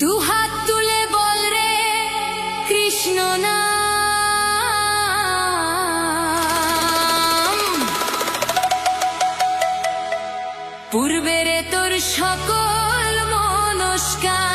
দুহাত তুলে বল রে কৃষ্ণ নাম, পূর্বের তোর সকল মনস্কাম।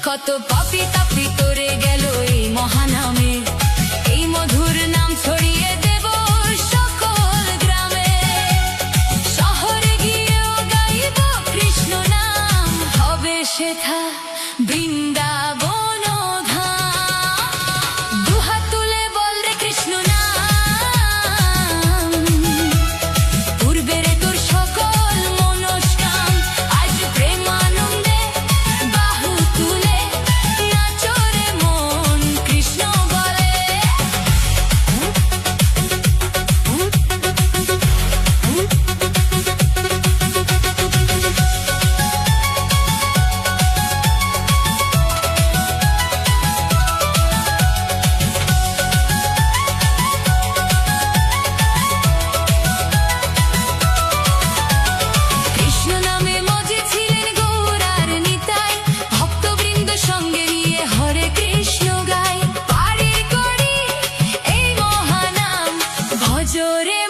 কত পাপি তাপি তোরে গেল এই মহানামে, এই মধুর নাম ছড়িয়ে দেব সকল গ্রামে। শহরে গিয়েও গাইব কৃষ্ণ নাম, হবে সেথা বৃন্দাবন ধাম। দুহাত তুলে বল রে কৃষ্ণ নাম, পূর্বের তোর সকল মনস্কাম। আজ প্রেমানন্দে বাহু তুলে নাচরে মন কৃষ্ণ বলে। কৃষ্ণ নামে মজে ছিলেন গৌর আর নিতাই, ভক্তবৃন্দ সঙ্গে নিয়ে হরে কৃষ্ণ গায়। পারি করি এই মহানাম, ভজ রে